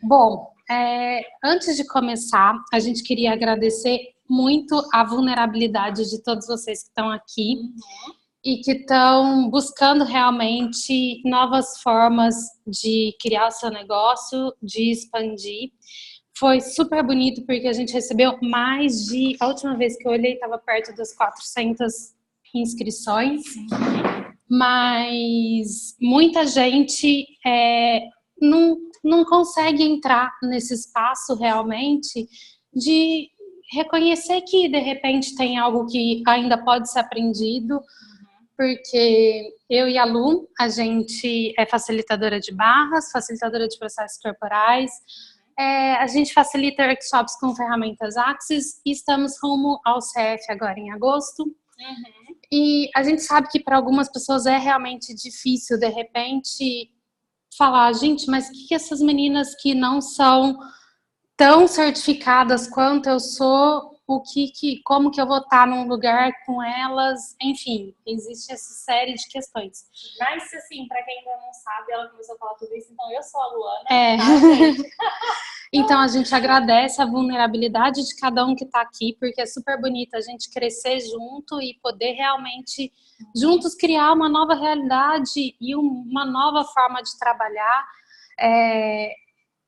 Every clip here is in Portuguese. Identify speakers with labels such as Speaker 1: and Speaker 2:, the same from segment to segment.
Speaker 1: Bom, antes de começar, a gente queria agradecer muito a vulnerabilidade de todos vocês que estão aqui e que estão buscando realmente novas formas de criar o seu negócio, de expandir. Foi super bonito porque a gente recebeu mais de... A última vez que eu olhei estava perto das 400 inscrições, mas muita gente não consegue entrar nesse espaço realmente de reconhecer que de repente tem algo que ainda pode ser aprendido, porque eu e a Lu, a gente é facilitadora de barras, facilitadora de processos corporais, a gente facilita workshops com ferramentas Axis e estamos rumo ao CF agora em agosto. E a gente sabe que para algumas pessoas é realmente difícil, de repente, falar, gente, mas o que essas meninas que não são tão certificadas quanto eu sou, como que eu vou estar num lugar com elas? Enfim, existe essa série de questões.
Speaker 2: Mas, assim, para quem ainda não sabe, ela começou a falar tudo isso, então eu sou a Luana,
Speaker 1: tá, gente? Então, a gente agradece a vulnerabilidade de cada um que está aqui, porque é super bonito a gente crescer junto e poder realmente, juntos, criar uma nova realidade e uma nova forma de trabalhar.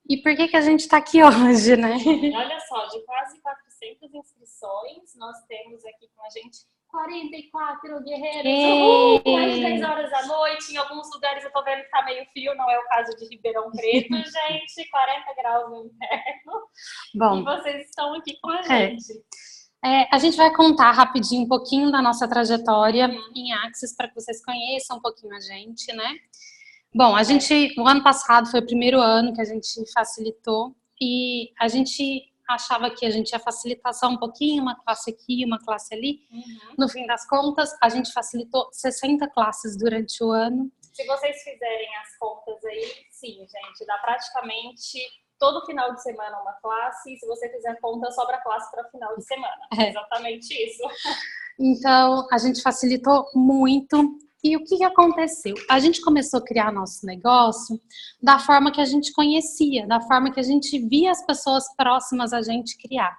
Speaker 1: E por que a gente está aqui hoje, né?
Speaker 2: Olha só, de quase 400 inscrições, nós temos aqui com a gente 44 guerreiros, mais de 10 horas da noite, em alguns lugares eu tô vendo que tá meio frio, não é o caso de Ribeirão Preto, gente, 40 graus no inverno. Bom, e vocês estão aqui com a gente.
Speaker 1: A gente vai contar rapidinho um pouquinho da nossa trajetória em Axis, para que vocês conheçam um pouquinho a gente, né? Bom, o ano passado foi o primeiro ano que a gente facilitou e a gente achava que a gente ia facilitar só um pouquinho, uma classe aqui, uma classe ali. No fim das contas, a gente facilitou 60 classes durante o ano.
Speaker 2: Se vocês fizerem as contas aí, sim, gente, dá praticamente todo final de semana uma classe, e se você fizer conta, sobra classe para final de semana. Exatamente isso.
Speaker 1: Então, a gente facilitou muito. E o que aconteceu? A gente começou a criar nosso negócio da forma que a gente conhecia, da forma que a gente via as pessoas próximas a gente criar,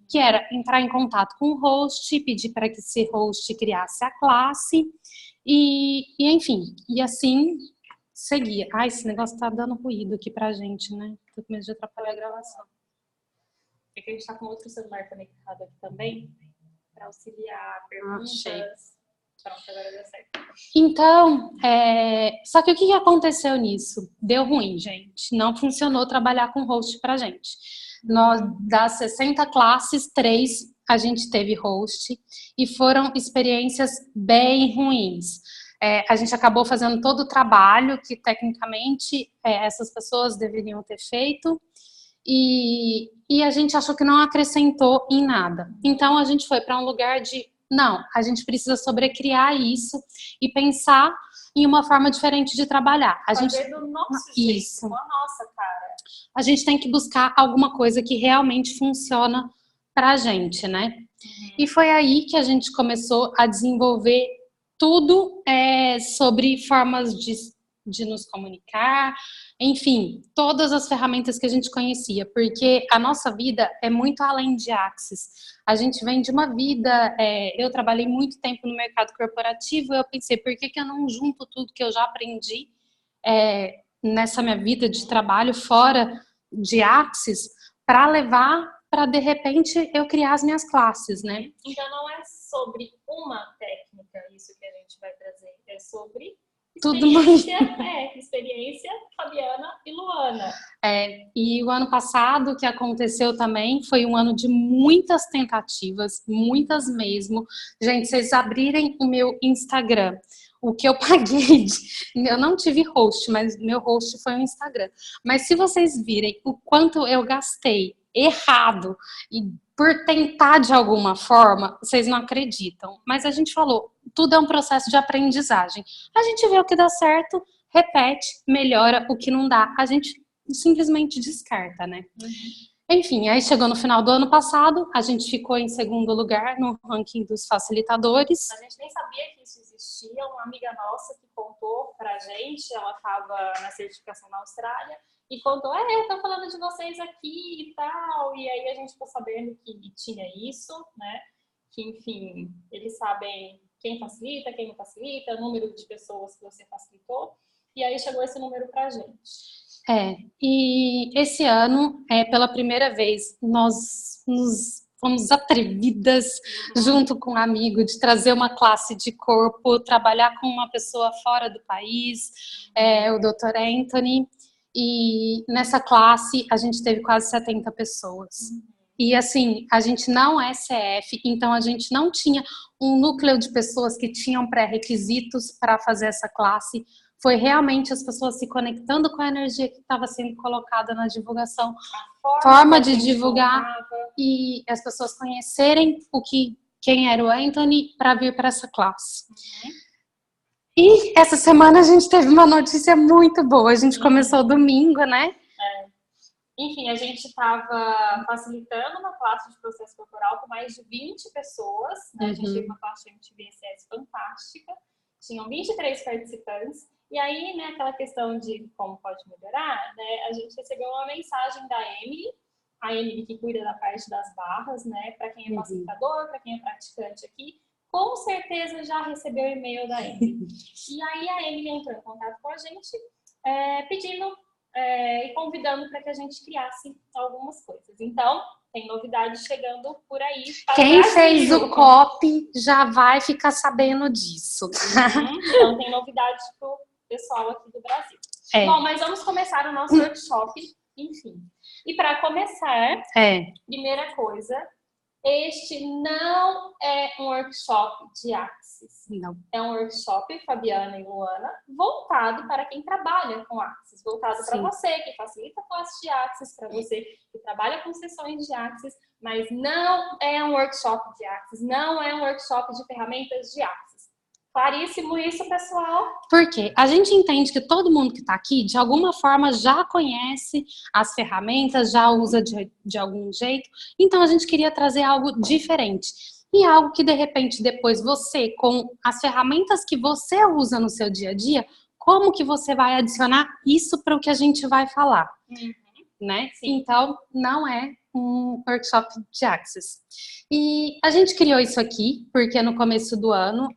Speaker 1: que era entrar em contato com o host, pedir para que esse host criasse a classe e enfim, e assim seguia. Ai, esse negócio tá dando ruído aqui pra gente, né? Tô com medo de atrapalhar a gravação.
Speaker 2: É que a gente tá com outro celular conectado aqui também, para auxiliar perguntas. Pronto, agora deu certo.
Speaker 1: Então, só que o que aconteceu nisso? Deu ruim, gente. Não funcionou trabalhar com host pra gente. Nós, das 60 classes, 3 a gente teve host e foram experiências bem ruins. A gente acabou fazendo todo o trabalho que, tecnicamente, essas pessoas deveriam ter feito e a gente achou que não acrescentou em nada. Então, a gente foi para um lugar de não, a gente precisa sobrecriar isso e pensar em uma forma diferente de trabalhar.
Speaker 2: Fazer do nosso jeito, com a nossa cara.
Speaker 1: A gente tem que buscar alguma coisa que realmente funciona pra gente, né? E foi aí que a gente começou a desenvolver tudo sobre formas de nos comunicar, enfim, todas as ferramentas que a gente conhecia, porque a nossa vida é muito além de Axis. A gente vem de uma vida, eu trabalhei muito tempo no mercado corporativo, eu pensei, por que eu não junto tudo que eu já aprendi nessa minha vida de trabalho fora de Axis para levar para, de repente, eu criar as minhas classes, né?
Speaker 2: Então, não é sobre uma técnica isso que a gente vai trazer, é sobre experiência Fabiana e Luana.
Speaker 1: E o ano passado, o que aconteceu também, foi um ano de muitas tentativas, muitas mesmo. Gente, vocês abrirem o meu Instagram, o que eu paguei, eu não tive host, mas meu host foi o Instagram. Mas se vocês virem o quanto eu gastei errado e por tentar de alguma forma, vocês não acreditam. Mas a gente falou, tudo é um processo de aprendizagem. A gente vê o que dá certo, repete, melhora o que não dá. A gente simplesmente descarta, né? Enfim, aí chegou no final do ano passado, a gente ficou em segundo lugar no ranking dos facilitadores.
Speaker 2: A gente nem sabia que isso existia, uma amiga nossa que contou pra gente, ela estava na certificação na Austrália, e contou, eu tô falando de vocês aqui e tal, e aí a gente ficou sabendo que tinha isso, né, que enfim, eles sabem quem facilita, quem não facilita, o número de pessoas que você facilitou, e aí chegou esse número pra gente.
Speaker 1: E esse ano, pela primeira vez, nós nos fomos atrevidas, junto com um amigo, de trazer uma classe de corpo, trabalhar com uma pessoa fora do país, o Dr. Anthony, e nessa classe a gente teve quase 70 pessoas. E assim, a gente não é CF, então a gente não tinha um núcleo de pessoas que tinham pré-requisitos para fazer essa classe. Foi realmente as pessoas se conectando com a energia que estava sendo colocada na divulgação, a forma de divulgar e as pessoas conhecerem quem era o Anthony para vir para essa classe. E essa semana a gente teve uma notícia muito boa. A gente começou domingo, né?
Speaker 2: Enfim, a gente estava facilitando uma classe de processo corporal com mais de 20 pessoas, né? A gente teve uma classe de MTBSS fantástica, tinham 23 participantes. E aí, né, aquela questão de como pode melhorar, né, a gente recebeu uma mensagem da Emily, a Emily que cuida da parte das barras, né, para quem é facilitador, para quem é praticante aqui, com certeza já recebeu o e-mail da Emily. E aí a Emily entrou em contato com a gente, pedindo e convidando para que a gente criasse algumas coisas. Então, tem novidades chegando por aí.
Speaker 1: Quem fez o copy já vai ficar sabendo disso.
Speaker 2: Então, tem novidades para o pessoal aqui do Brasil. Bom, mas vamos começar o nosso workshop, enfim. E para começar, primeira coisa, este não é um workshop de Axis.
Speaker 1: Não.
Speaker 2: É um workshop, Fabiana e Luana, voltado para quem trabalha com Axis. Voltado para você que facilita a classe de Axis, para você que trabalha com sessões de Axis, mas não é um workshop de Axis, não é um workshop de ferramentas de Axis. Claríssimo isso, pessoal?
Speaker 1: Porque a gente entende que todo mundo que está aqui, de alguma forma, já conhece as ferramentas, já usa de algum jeito. Então, a gente queria trazer algo diferente. E algo que, de repente, depois você, com as ferramentas que você usa no seu dia a dia, como que você vai adicionar isso para o que a gente vai falar? Né? Então, não é um workshop de Axis. E a gente criou isso aqui, porque no começo do ano...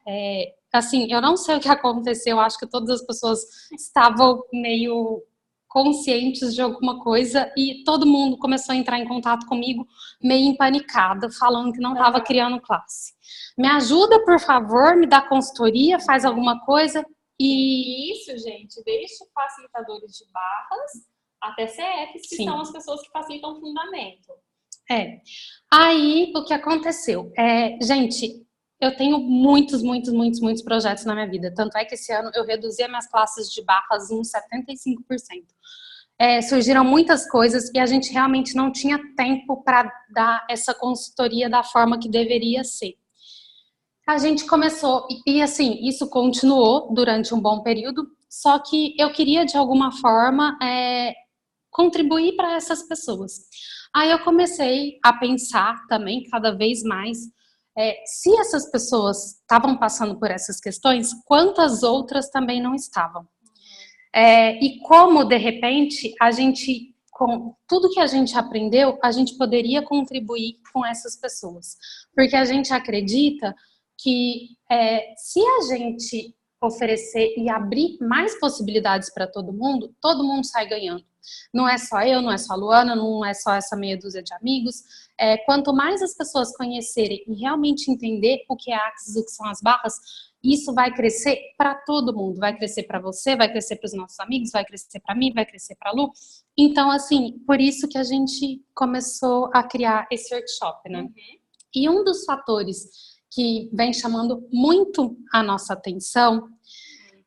Speaker 1: Assim, eu não sei o que aconteceu, acho que todas as pessoas estavam meio conscientes de alguma coisa e todo mundo começou a entrar em contato comigo meio empanicada, falando que não estava criando classe. Me ajuda, por favor, me dá consultoria, faz alguma coisa.
Speaker 2: E isso, gente, desde facilitadores de barras até CFs, que são as pessoas que facilitam o fundamento.
Speaker 1: Aí, o que aconteceu? Gente... Eu tenho muitos projetos na minha vida. Tanto é que esse ano eu reduzi as minhas classes de barras em 75%. Surgiram muitas coisas e a gente realmente não tinha tempo para dar essa consultoria da forma que deveria ser. A gente começou, e assim, isso continuou durante um bom período, só que eu queria de alguma forma contribuir para essas pessoas. Aí eu comecei a pensar também cada vez mais se essas pessoas estavam passando por essas questões, quantas outras também não estavam. E como, de repente, a gente, com tudo que a gente aprendeu, a gente poderia contribuir com essas pessoas. Porque a gente acredita que se a gente oferecer e abrir mais possibilidades para todo mundo sai ganhando. Não é só eu, não é só a Luana, não é só essa meia dúzia de amigos. Quanto mais as pessoas conhecerem e realmente entender o que é Axis, o que são as barras, isso vai crescer para todo mundo. Vai crescer para você, vai crescer para os nossos amigos, vai crescer para mim, vai crescer para a Lu. Então, assim, por isso que a gente começou a criar esse workshop, né? E um dos fatores que vem chamando muito a nossa atenção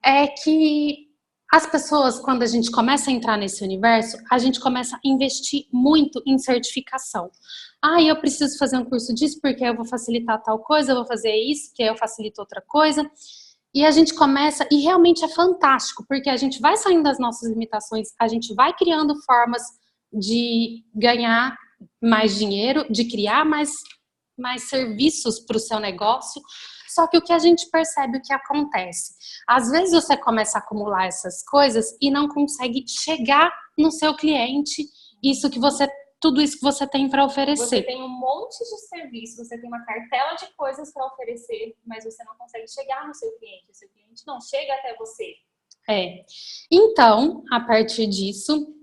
Speaker 1: é que as pessoas, quando a gente começa a entrar nesse universo, a gente começa a investir muito em certificação. Eu preciso fazer um curso disso porque eu vou facilitar tal coisa, eu vou fazer isso, que eu facilito outra coisa. E a gente começa, e realmente é fantástico, porque a gente vai saindo das nossas limitações, a gente vai criando formas de ganhar mais dinheiro, de criar mais serviços para o seu negócio. Só que o que a gente percebe, o que acontece? Às vezes você começa a acumular essas coisas e não consegue chegar no seu cliente tudo isso que você tem para oferecer.
Speaker 2: Você tem um monte de serviço, você tem uma cartela de coisas para oferecer, mas você não consegue chegar no seu cliente. O seu cliente não chega até você.
Speaker 1: Então, a partir disso,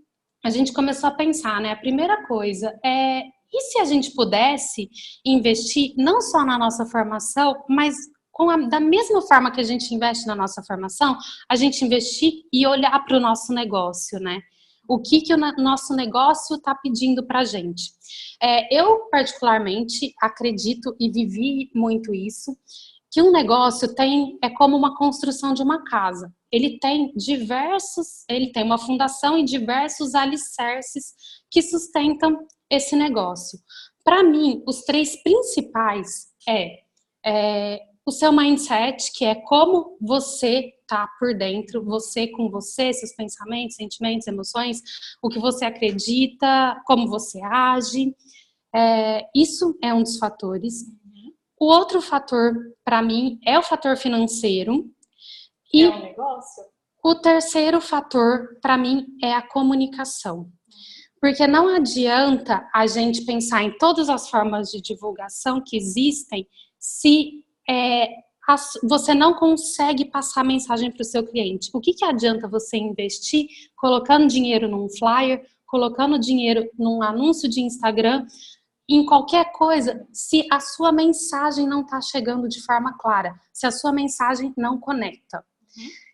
Speaker 1: a gente começou a pensar, né? A primeira coisa e se a gente pudesse investir não só na nossa formação, mas da mesma forma que a gente investe na nossa formação, a gente investir e olhar para o nosso negócio, né? O que o nosso negócio está pedindo para a gente. Eu, particularmente, acredito e vivi muito isso, que um negócio é como uma construção de uma casa. Ele tem uma fundação e diversos alicerces que sustentam esse negócio. Para mim, os 3 principais o seu mindset, que é como você tá por dentro, você com você, seus pensamentos, sentimentos, emoções, o que você acredita, como você age. Isso é um dos fatores. O outro fator, para mim, é o fator financeiro. E
Speaker 2: é um negócio?
Speaker 1: O terceiro fator, para mim, é a comunicação. Porque não adianta a gente pensar em todas as formas de divulgação que existem se você não consegue passar a mensagem para o seu cliente. O que adianta você investir colocando dinheiro num flyer, colocando dinheiro num anúncio de Instagram, em qualquer coisa, se a sua mensagem não está chegando de forma clara, se a sua mensagem não conecta.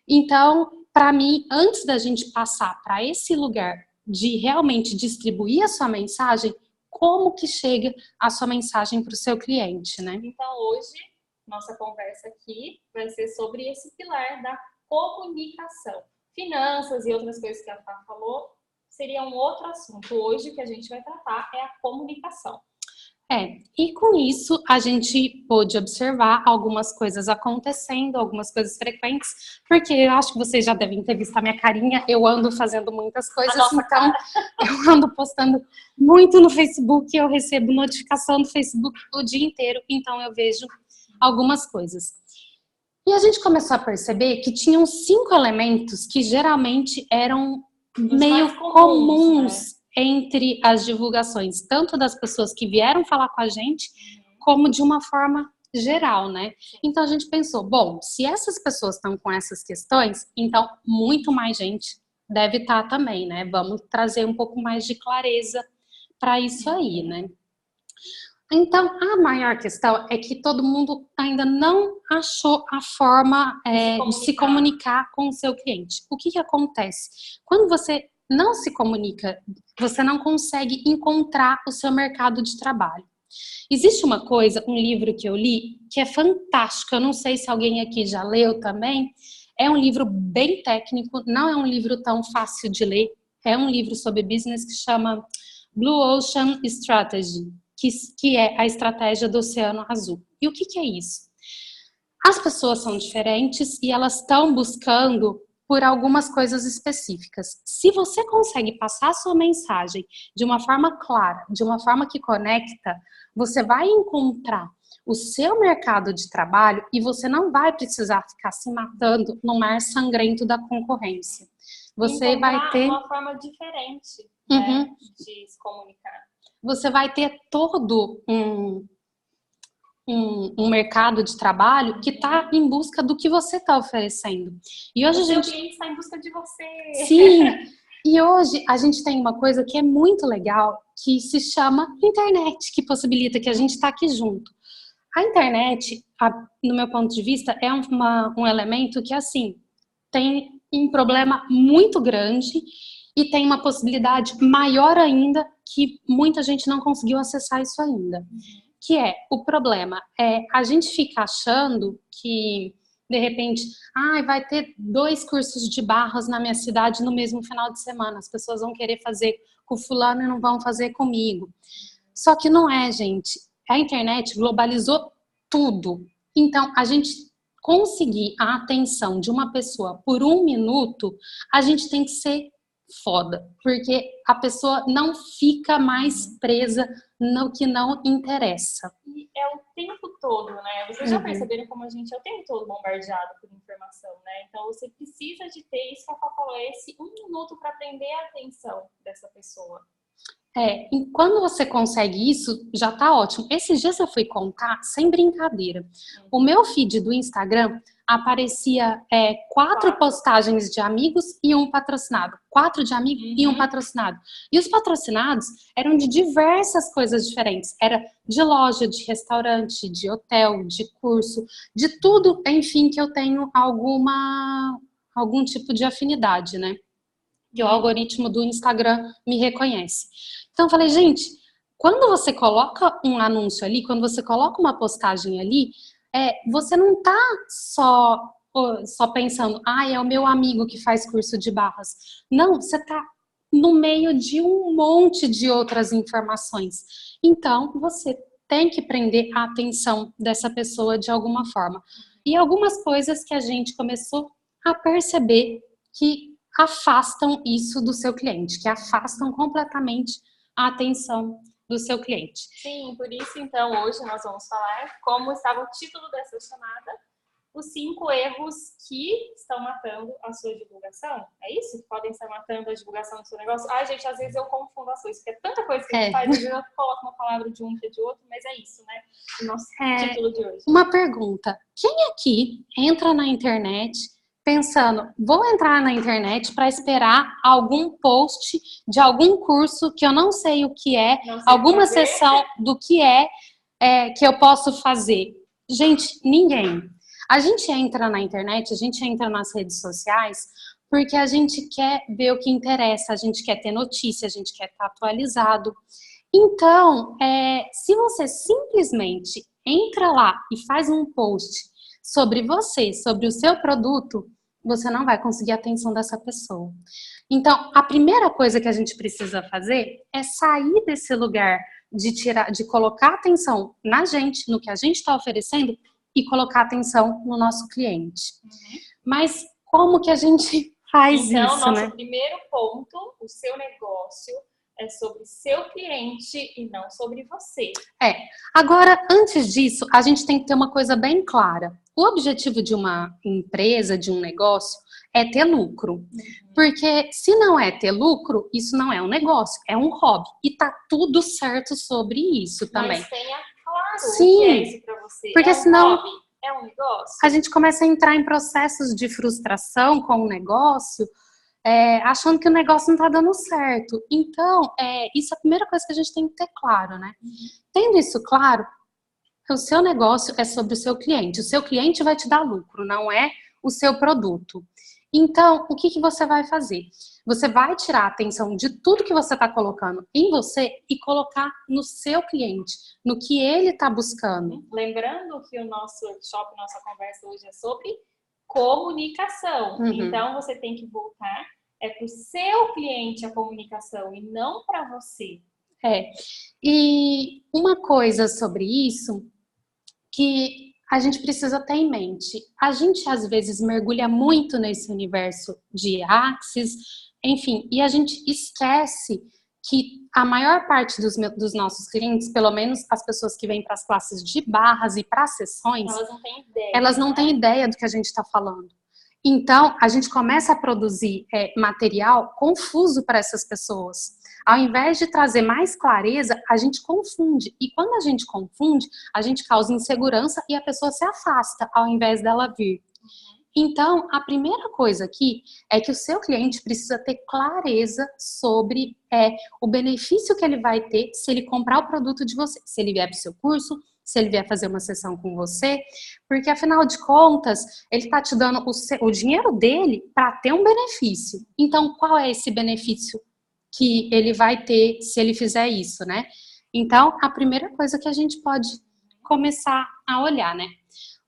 Speaker 1: Então, para mim, antes da gente passar para esse lugar de realmente distribuir a sua mensagem, como que chega a sua mensagem para o seu cliente, né?
Speaker 2: Então, hoje, nossa conversa aqui vai ser sobre esse pilar da comunicação. Finanças e outras coisas que a Fá falou seria um outro assunto. Hoje, o que a gente vai tratar é a comunicação.
Speaker 1: E com isso a gente pôde observar algumas coisas acontecendo, algumas coisas frequentes, porque eu acho que vocês já devem ter visto a minha carinha, eu ando fazendo muitas coisas, então eu ando postando muito no Facebook, eu recebo notificação do Facebook o dia inteiro, então eu vejo algumas coisas. E a gente começou a perceber que tinham 5 elementos que geralmente eram meio comuns, né? Entre as divulgações, tanto das pessoas que vieram falar com a gente, como de uma forma geral, né? Então a gente pensou, bom, se essas pessoas estão com essas questões, então muito mais gente deve estar também, né? Vamos trazer um pouco mais de clareza para isso aí, né? Então, a maior questão é que todo mundo ainda não achou a forma de se comunicar com o seu cliente. O que acontece? Quando você não se comunica, você não consegue encontrar o seu mercado de trabalho. Existe uma coisa, um livro que eu li, que é fantástico, eu não sei se alguém aqui já leu também, é um livro bem técnico, não é um livro tão fácil de ler, é um livro sobre business que chama Blue Ocean Strategy, que é a estratégia do Oceano Azul. E o que é isso? As pessoas são diferentes e elas estão buscando por algumas coisas específicas. Se você consegue passar a sua mensagem de uma forma clara, de uma forma que conecta, você vai encontrar o seu mercado de trabalho e você não vai precisar ficar se matando no mar sangrento da concorrência. Você vai ter
Speaker 2: uma forma diferente, né, de se comunicar.
Speaker 1: Você vai ter todo um mercado de trabalho que está em busca do que você está oferecendo. E hoje
Speaker 2: o seu cliente está em busca de você.
Speaker 1: Sim! E hoje a gente tem uma coisa que é muito legal, que se chama internet, que possibilita que a gente está aqui junto. A internet, no meu ponto de vista, é um elemento que, assim, tem um problema muito grande e tem uma possibilidade maior ainda que muita gente não conseguiu acessar isso ainda. Que é, o problema a gente fica achando que, de repente, vai ter 2 cursos de barras na minha cidade no mesmo final de semana. As pessoas vão querer fazer com o fulano e não vão fazer comigo. Só que não é, gente. A internet globalizou tudo. Então, a gente conseguir a atenção de uma pessoa por 1 minuto, a gente tem que ser foda, porque a pessoa não fica mais presa no que não interessa.
Speaker 2: E é o tempo todo, né? Vocês já perceberam como a gente é o tempo todo bombardeado por informação? informação, né? Então, você precisa de ter isso que a Fá falou, esse 1 minuto para prender a atenção dessa pessoa.
Speaker 1: E quando você consegue isso, já tá ótimo. Esses dias eu fui contar, sem brincadeira. O meu feed do Instagram aparecia 4 postagens de amigos e um patrocinado. 4 de amigos e um patrocinado. E os patrocinados eram de diversas coisas diferentes. Era de loja, de restaurante, de hotel, de curso, de tudo, enfim, que eu tenho algum tipo de afinidade, né? Que o algoritmo do Instagram me reconhece. Então eu falei, gente, quando você coloca um anúncio ali, quando você coloca uma postagem ali, você não tá só pensando, é o meu amigo que faz curso de barras. Não, você tá no meio de um monte de outras informações. Então, você tem que prender a atenção dessa pessoa de alguma forma. E algumas coisas que a gente começou a perceber que afastam isso do seu cliente, que afastam completamente a atenção do seu cliente.
Speaker 2: Sim, por isso, então, hoje nós vamos falar, como estava o título dessa chamada, os 5 erros que estão matando a sua divulgação. É isso? Que podem estar matando a divulgação do seu negócio? Gente, às vezes eu confundo as coisas, porque é tanta coisa que a gente faz, às vezes eu coloco uma palavra de um que é de outro, mas é isso, né? O nosso título de hoje.
Speaker 1: Uma pergunta. Quem aqui entra na internet pensando, vou entrar na internet para esperar algum post de algum curso que eu não sei o que é, alguma sessão do que que eu posso fazer? Gente, ninguém. A gente entra na internet, a gente entra nas redes sociais porque a gente quer ver o que interessa, a gente quer ter notícia, a gente quer estar atualizado. Então, se você simplesmente entra lá e faz um post sobre você, sobre o seu produto, você não vai conseguir a atenção dessa pessoa. Então, a primeira coisa que a gente precisa fazer é sair desse lugar de colocar atenção na gente, no que a gente está oferecendo, e colocar atenção no nosso cliente. Mas como que a gente faz isso,
Speaker 2: Então, nosso
Speaker 1: né?
Speaker 2: primeiro ponto, o seu negócio é sobre seu cliente e não sobre você.
Speaker 1: Agora, antes disso, a gente tem que ter uma coisa bem clara. O objetivo de uma empresa, de um negócio, é ter lucro. Porque se não é ter lucro, isso não é um negócio, é um hobby. E tá tudo certo sobre isso também.
Speaker 2: Mas tenha claro
Speaker 1: Sim,
Speaker 2: o que é isso pra você.
Speaker 1: porque senão
Speaker 2: hobby? É um negócio?
Speaker 1: A gente começa a entrar em processos de frustração com o negócio, achando que o negócio não está dando certo. Então, isso é a primeira coisa que a gente tem que ter claro, né? Tendo isso claro, o seu negócio é sobre o seu cliente. O seu cliente vai te dar lucro, não é o seu produto. Então, o que você vai fazer? Você vai tirar a atenção de tudo que você está colocando em você e colocar no seu cliente, no que ele está buscando.
Speaker 2: Lembrando que o nosso workshop, nossa conversa hoje é sobre comunicação. Então, você tem que voltar para o seu cliente a comunicação e não para você.
Speaker 1: E uma coisa sobre isso que a gente precisa ter em mente. A gente, às vezes, mergulha muito nesse universo de Axis, enfim, e a gente esquece que a maior parte dos nossos clientes, pelo menos as pessoas que vêm para as classes de barras e para sessões,
Speaker 2: elas não têm
Speaker 1: ideia do que a gente está falando. Então, a gente começa a produzir material confuso para essas pessoas. Ao invés de trazer mais clareza, a gente confunde. E quando a gente confunde, a gente causa insegurança e a pessoa se afasta ao invés dela vir. Então, a primeira coisa aqui é que o seu cliente precisa ter clareza sobre o benefício que ele vai ter se ele comprar o produto de você. Se ele vier para o seu curso, se ele vier fazer uma sessão com você, porque afinal de contas, ele está te dando o dinheiro dele para ter um benefício. Então, qual é esse benefício que ele vai ter se ele fizer isso, né? Então, a primeira coisa que a gente pode começar a olhar, né?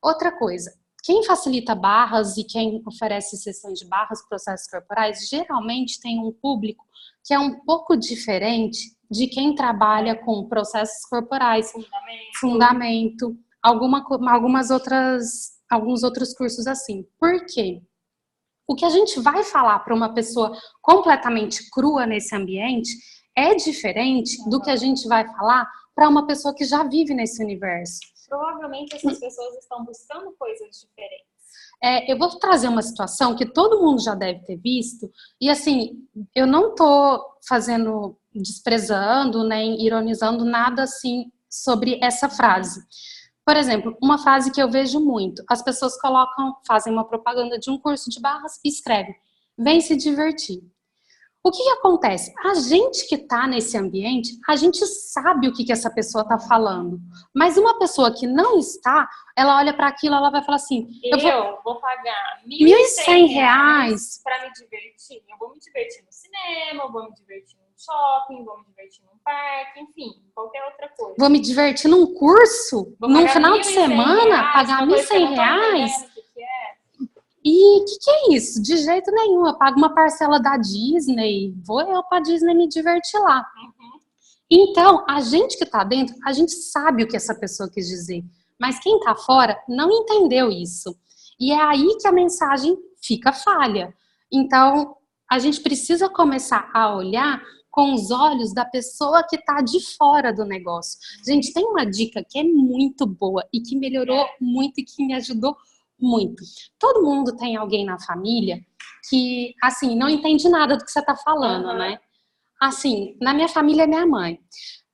Speaker 1: Outra coisa, quem facilita barras e quem oferece sessões de barras, processos corporais, geralmente tem um público que é um pouco diferente de quem trabalha com processos corporais, fundamento, alguns outros cursos assim. Por quê? O que a gente vai falar para uma pessoa completamente crua nesse ambiente é diferente do que a gente vai falar para uma pessoa que já vive nesse universo.
Speaker 2: Provavelmente essas pessoas estão buscando coisas diferentes.
Speaker 1: Eu vou trazer uma situação que todo mundo já deve ter visto, e assim, eu não tô desprezando, nem ironizando nada assim sobre essa frase. Por exemplo, uma frase que eu vejo muito, as pessoas fazem uma propaganda de um curso de barras e escrevem, vem se divertir. O que acontece? A gente que está nesse ambiente, a gente sabe o que essa pessoa está falando. Mas uma pessoa que não está, ela olha para aquilo, ela vai falar assim:
Speaker 2: eu vou pagar
Speaker 1: R$ 1.100
Speaker 2: para me divertir. Eu vou me divertir no cinema, eu vou me divertir no shopping, vou me divertir num parque, enfim, qualquer outra coisa.
Speaker 1: Vou me divertir num curso, num final de semana, pagar R$ 1.100? E o que é isso? De jeito nenhum. Eu pago uma parcela da Disney, vou eu pra Disney me divertir lá. Então, a gente que tá dentro, a gente sabe o que essa pessoa quis dizer. Mas quem tá fora não entendeu isso. E é aí que a mensagem fica falha. Então, a gente precisa começar a olhar com os olhos da pessoa que tá de fora do negócio. Gente, tem uma dica que é muito boa e que melhorou muito e que me ajudou muito. Todo mundo tem alguém na família que, assim, não entende nada do que você tá falando, né? Assim, na minha família é minha mãe.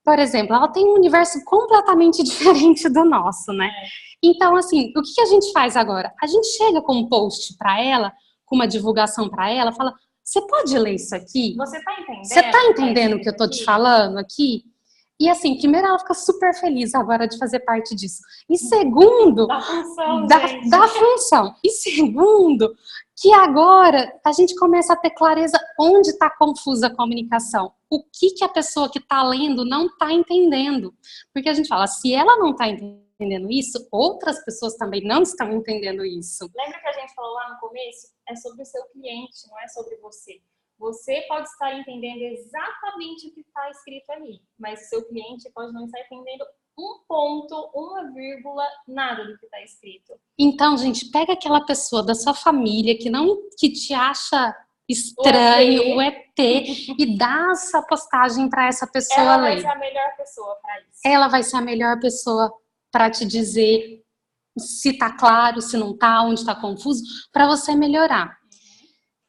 Speaker 1: Por exemplo, ela tem um universo completamente diferente do nosso, né? Então, assim, o que a gente faz agora? A gente chega com um post para ela, com uma divulgação para ela, fala, você pode ler isso aqui?
Speaker 2: Você tá entendendo?
Speaker 1: Você tá entendendo o que eu tô te falando aqui? E assim, primeiro ela fica super feliz agora de fazer parte disso. E segundo, da função. E segundo, que agora a gente começa a ter clareza onde está confusa a comunicação. O que a pessoa que está lendo não está entendendo. Porque a gente fala, se ela não está entendendo isso, outras pessoas também não estão entendendo isso.
Speaker 2: Lembra que a gente falou lá no começo? É sobre o seu cliente, não é sobre você. Você pode estar entendendo exatamente o que está escrito ali, mas o seu cliente pode não estar entendendo um ponto, uma vírgula, nada do que está escrito.
Speaker 1: Então, gente, pega aquela pessoa da sua família que te acha estranho, o ET, e dá essa postagem para essa pessoa ler.
Speaker 2: Ela vai ser a melhor pessoa para isso.
Speaker 1: Ela vai ser a melhor pessoa para te dizer se está claro, se não está, onde está confuso, para você melhorar.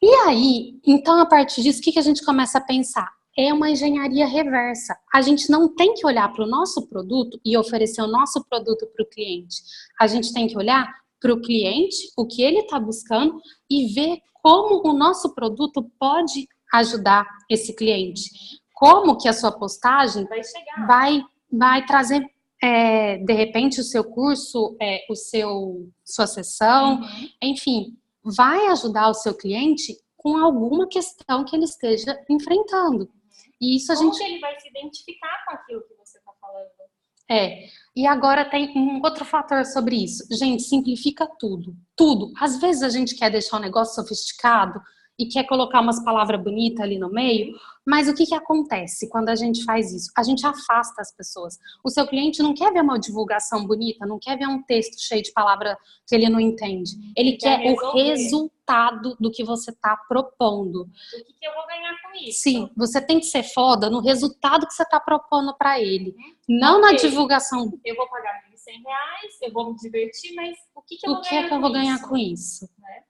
Speaker 1: E aí, então, a partir disso, o que a gente começa a pensar? É uma engenharia reversa. A gente não tem que olhar para o nosso produto e oferecer o nosso produto para o cliente. A gente tem que olhar para o cliente, o que ele está buscando, e ver como o nosso produto pode ajudar esse cliente. Como que a sua postagem vai trazer, de repente, o seu curso, sua sessão, enfim, vai ajudar o seu cliente com alguma questão que ele esteja enfrentando. E isso
Speaker 2: Como que ele vai se identificar com aquilo que você está falando?
Speaker 1: E agora tem um outro fator sobre isso. Gente, simplifica tudo. Tudo. Às vezes a gente quer deixar um negócio sofisticado e quer colocar umas palavras bonitas ali no meio, mas o que acontece quando a gente faz isso? A gente afasta as pessoas. O seu cliente não quer ver uma divulgação bonita, não quer ver um texto cheio de palavra que ele não entende. Ele quer o resultado do que você está propondo.
Speaker 2: O que eu vou ganhar com isso?
Speaker 1: Sim, você tem que ser foda no resultado que você está propondo para ele, não na divulgação.
Speaker 2: Eu vou pagar R$ 1.100, eu vou me divertir, mas o que eu
Speaker 1: vou ganhar com isso? Né?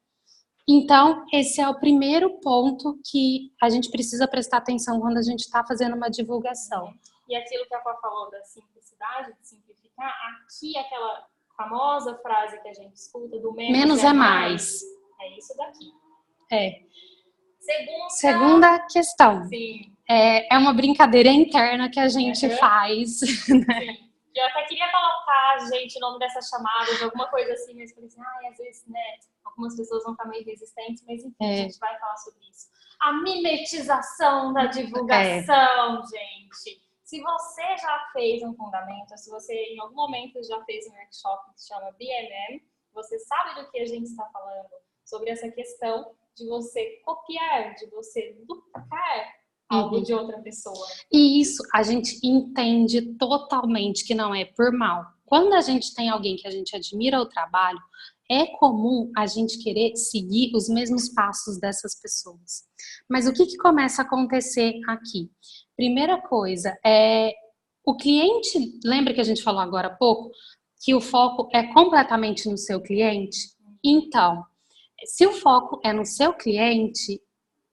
Speaker 1: Então, esse é o primeiro ponto que a gente precisa prestar atenção quando a gente está fazendo uma divulgação.
Speaker 2: E aquilo que a Pá falou da simplicidade, de simplificar, aqui aquela famosa frase que a gente escuta do menos é mais. É isso daqui.
Speaker 1: Segunda questão.
Speaker 2: Sim.
Speaker 1: É uma brincadeira interna que a gente faz. Né?
Speaker 2: Sim. Eu até queria colocar, gente, o nome dessa chamada, de alguma coisa assim, mas falei assim, às vezes, né, algumas pessoas vão estar meio resistentes, mas enfim, a gente vai falar sobre isso. A mimetização da divulgação, gente. Se você já fez um fundamento, se você em algum momento já fez um workshop que se chama BMM, você sabe do que a gente está falando, sobre essa questão de você copiar, de você duplicar algo de outra pessoa.
Speaker 1: E isso a gente entende totalmente que não é por mal. Quando a gente tem alguém que a gente admira o trabalho, é comum a gente querer seguir os mesmos passos dessas pessoas. Mas o que começa a acontecer aqui? Primeira coisa, o cliente, lembra que a gente falou agora há pouco, que o foco é completamente no seu cliente? Então, se o foco é no seu cliente,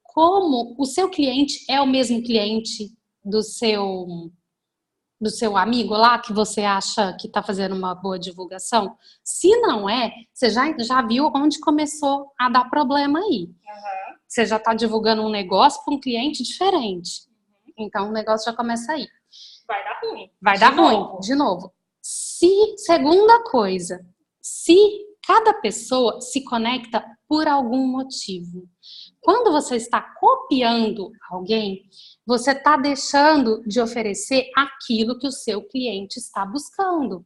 Speaker 1: como o seu cliente é o mesmo cliente do seu amigo lá, que você acha que está fazendo uma boa divulgação? Se não é, você já viu onde começou a dar problema aí.
Speaker 2: Uhum.
Speaker 1: Você já está divulgando um negócio para um cliente diferente. Então, o negócio já começa aí.
Speaker 2: Vai dar ruim.
Speaker 1: Vai dar ruim, de novo. Segunda coisa, se cada pessoa se conecta por algum motivo. Quando você está copiando alguém, você está deixando de oferecer aquilo que o seu cliente está buscando.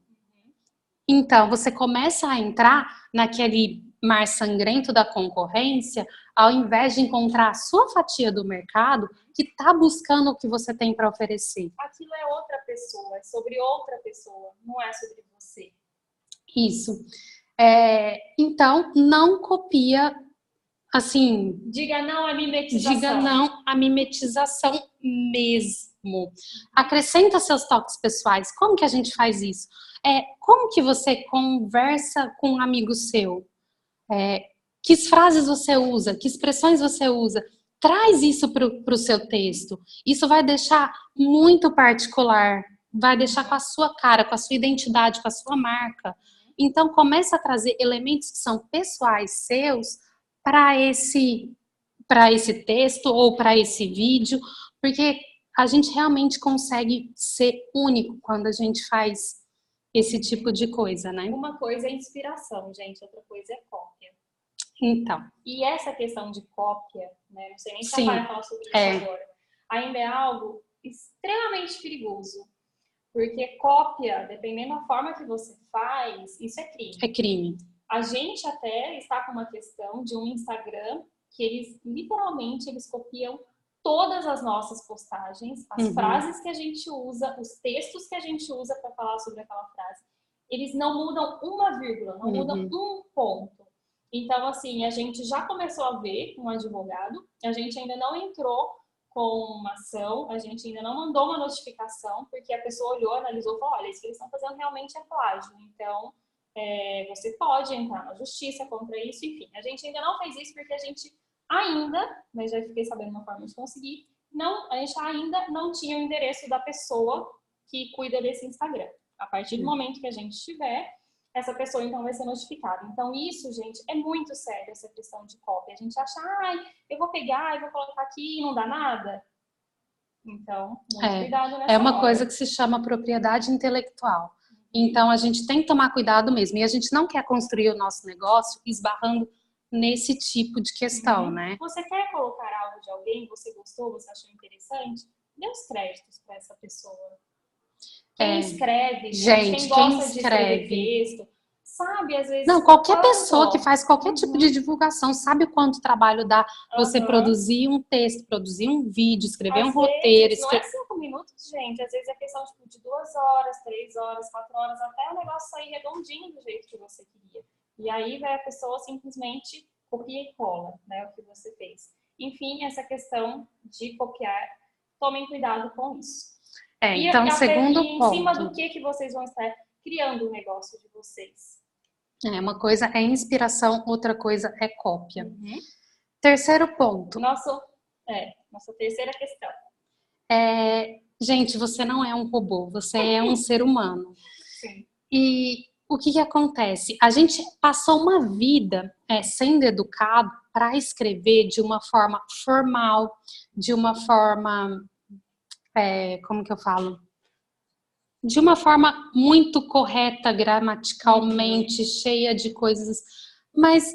Speaker 1: Então, você começa a entrar naquele mar sangrento da concorrência, ao invés de encontrar a sua fatia do mercado que está buscando o que você tem para oferecer.
Speaker 2: Aquilo é outra pessoa, é sobre outra pessoa, não é sobre você.
Speaker 1: Isso. Então, não copia, assim...
Speaker 2: Diga não à mimetização.
Speaker 1: Diga não à mimetização mesmo. Acrescenta seus toques pessoais. Como que a gente faz isso? Como que você conversa com um amigo seu? Que frases você usa? Que expressões você usa? Traz isso para o seu texto. Isso vai deixar muito particular. Vai deixar com a sua cara, com a sua identidade, com a sua marca. Então, começa a trazer elementos que são pessoais seus para esse texto ou para esse vídeo, porque a gente realmente consegue ser único quando a gente faz esse tipo de coisa, né?
Speaker 2: Uma coisa é inspiração, gente, outra coisa é cópia.
Speaker 1: Então.
Speaker 2: E essa questão de cópia, né? Não sei nem se a Pai falar sobre isso agora. Ainda é algo extremamente perigoso. Porque cópia, dependendo da forma que você faz, isso é crime.
Speaker 1: É crime.
Speaker 2: A gente até está com uma questão de um Instagram que eles, literalmente, eles copiam todas as nossas postagens, as frases que a gente usa, os textos que a gente usa para falar sobre aquela frase. Eles não mudam uma vírgula, não mudam um ponto. Então, assim, a gente já começou a ver um advogado, a gente ainda não entrou com uma ação, a gente ainda não mandou uma notificação, porque a pessoa olhou, analisou e falou, olha, isso que eles estão fazendo realmente é plágio. Então, você pode entrar na justiça contra isso, enfim. A gente ainda não fez isso porque a gente ainda, mas já fiquei sabendo uma forma de conseguir, a gente ainda não tinha o endereço da pessoa que cuida desse Instagram. A partir do momento que a gente tiver, essa pessoa então vai ser notificada. Então isso, gente, é muito sério, essa questão de cópia. A gente acha, eu vou pegar e vou colocar aqui e não dá nada. Então, muito cuidado nessa
Speaker 1: uma
Speaker 2: hora.
Speaker 1: coisa que se chama propriedade intelectual. Então, a gente tem que tomar cuidado mesmo. E a gente não quer construir o nosso negócio esbarrando nesse tipo de questão, né?
Speaker 2: Você quer colocar algo de alguém, você gostou, você achou interessante? Dê os créditos para essa pessoa. Quem escreve, gente, quem gosta de escrever texto, sabe, às vezes...
Speaker 1: Não, qualquer pessoa que faz qualquer tipo de divulgação sabe o quanto trabalho dá você produzir um texto, produzir um vídeo, escrever um roteiro.
Speaker 2: Não é 5 minutos, gente. Às vezes é questão de 2 horas, 3 horas, 4 horas, até o negócio sair redondinho do jeito que você queria. E aí vai a pessoa simplesmente copia e cola, né, o que você fez. Enfim, essa questão de copiar, tomem cuidado com isso.
Speaker 1: Então, segundo ponto.
Speaker 2: Em cima do que vocês vão estar criando o negócio de vocês?
Speaker 1: Uma coisa é inspiração, outra coisa é cópia. Terceiro ponto.
Speaker 2: Nossa terceira questão.
Speaker 1: Gente, você não é um robô, você é um ser humano.
Speaker 2: Sim.
Speaker 1: E o que acontece? A gente passou uma vida sendo educado para escrever de uma forma formal, de uma forma... como que eu falo? De uma forma muito correta, gramaticalmente, cheia de coisas. Mas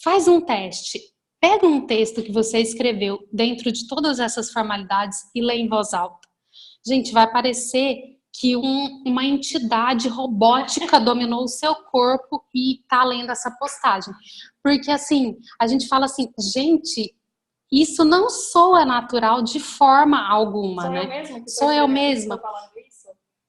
Speaker 1: faz um teste. Pega um texto que você escreveu dentro de todas essas formalidades e lê em voz alta. Gente, vai parecer que uma entidade robótica dominou o seu corpo e tá lendo essa postagem. Porque, assim, a gente fala assim, gente... Isso não soa natural de forma alguma, né? Sou eu mesma.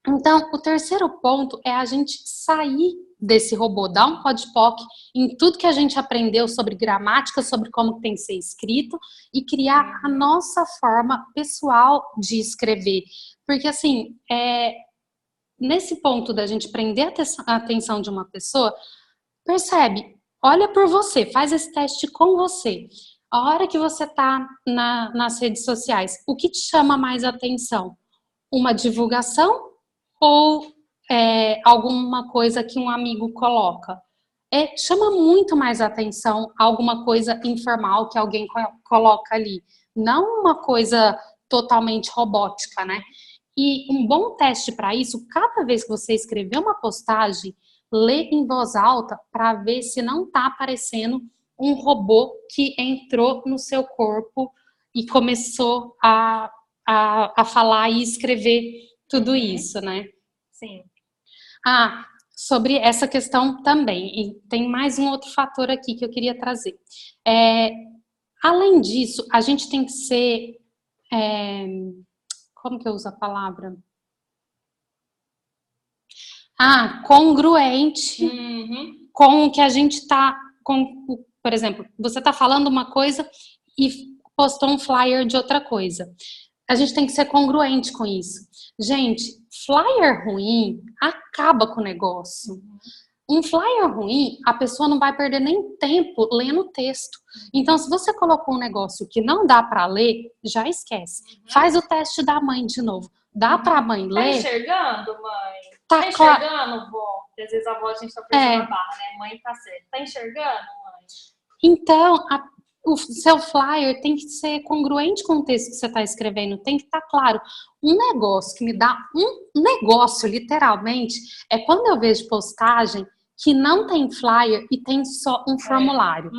Speaker 1: Então, o terceiro ponto é a gente sair desse robô, dar um podpoc em tudo que a gente aprendeu sobre gramática, sobre como tem que ser escrito e criar a nossa forma pessoal de escrever. Porque, assim, nesse ponto da gente prender a atenção de uma pessoa, percebe? olha por você, faz esse teste com você. A hora que você tá nas redes sociais, o que te chama mais atenção? Uma divulgação ou alguma coisa que um amigo coloca? Chama muito mais atenção alguma coisa informal que alguém coloca ali, não uma coisa totalmente robótica, né? E um bom teste para isso, cada vez que você escrever uma postagem, lê em voz alta para ver se não está aparecendo um robô que entrou no seu corpo e começou a falar e escrever tudo isso, né?
Speaker 2: Sim.
Speaker 1: Sobre essa questão também, e tem mais um outro fator aqui que eu queria trazer. Além disso, a gente tem que ser, como que eu uso a palavra? Congruente com o que a gente está, por exemplo, você está falando uma coisa e postou um flyer de outra coisa. A gente tem que ser congruente com isso. Gente, flyer ruim acaba com o negócio. Um flyer ruim, a pessoa não vai perder nem tempo lendo o texto. Então, se você colocou um negócio que não dá para ler, já esquece. Faz o teste da mãe de novo. Dá para a mãe ler?
Speaker 2: Tá enxergando, mãe? Tá enxergando, vó? Às vezes a avó, a gente tá fazendo a barra, né? Mãe tá certa. Tá enxergando, mãe?
Speaker 1: Então, o seu flyer tem que ser congruente com o texto que você está escrevendo, tem que estar claro. Um negócio que me dá um negócio, literalmente, é quando eu vejo postagem que não tem flyer e tem só um formulário.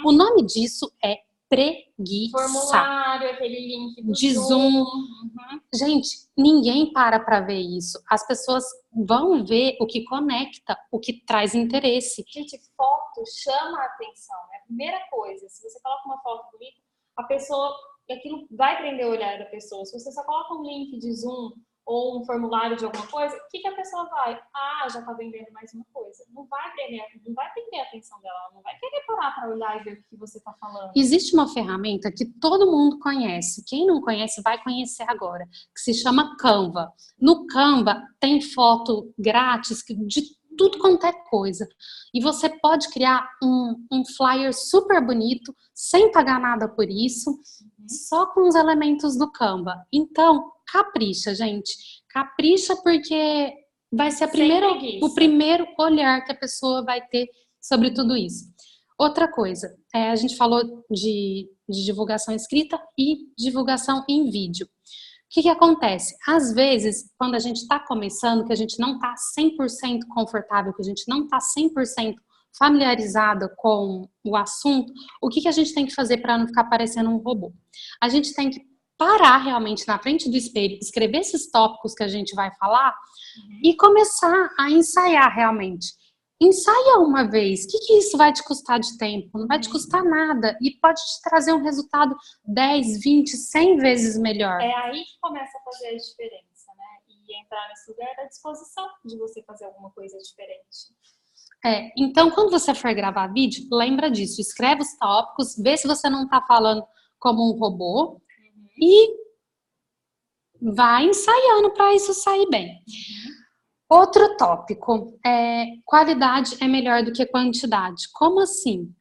Speaker 1: O nome disso é preguiça.
Speaker 2: Formulário, aquele link do
Speaker 1: de Zoom. Gente, ninguém para ver isso. As pessoas vão ver o que conecta, o que traz interesse.
Speaker 2: Gente, foto chama a atenção, né? A primeira coisa, se você coloca uma foto bonita, a pessoa, aquilo vai prender o olhar da pessoa. Se você só coloca um link de Zoom ou um formulário de alguma coisa, o que a pessoa vai? Já tá vendendo mais uma coisa. Não vai prender a atenção dela, ela não vai querer parar para olhar e ver o que você tá falando.
Speaker 1: Existe uma ferramenta que todo mundo conhece. Quem não conhece vai conhecer agora, que se chama Canva. No Canva tem foto grátis de tudo quanto é coisa. E você pode criar um flyer super bonito, sem pagar nada por isso, só com os elementos do Canva. Então, capricha, gente. Capricha porque vai ser o primeiro olhar que a pessoa vai ter sobre tudo isso. Outra coisa, a gente falou de divulgação escrita e divulgação em vídeo. O que acontece? Às vezes, quando a gente está começando, que a gente não está 100% confortável, que a gente não está 100% familiarizada com o assunto, o que a gente tem que fazer para não ficar parecendo um robô? A gente tem que parar realmente na frente do espelho, escrever esses tópicos que a gente vai falar e começar a ensaiar realmente. Ensaia uma vez. O que isso vai te custar de tempo? Não vai te custar nada. E pode te trazer um resultado 10, 20, 100 vezes melhor.
Speaker 2: É aí que começa a fazer a diferença, né? E entrar nesse lugar da disposição de você fazer alguma coisa diferente.
Speaker 1: Então, quando você for gravar vídeo, lembra disso. Escreve os tópicos, vê se você não está falando como um robô e vai ensaiando para isso sair bem. Outro tópico, qualidade é melhor do que quantidade. Como assim?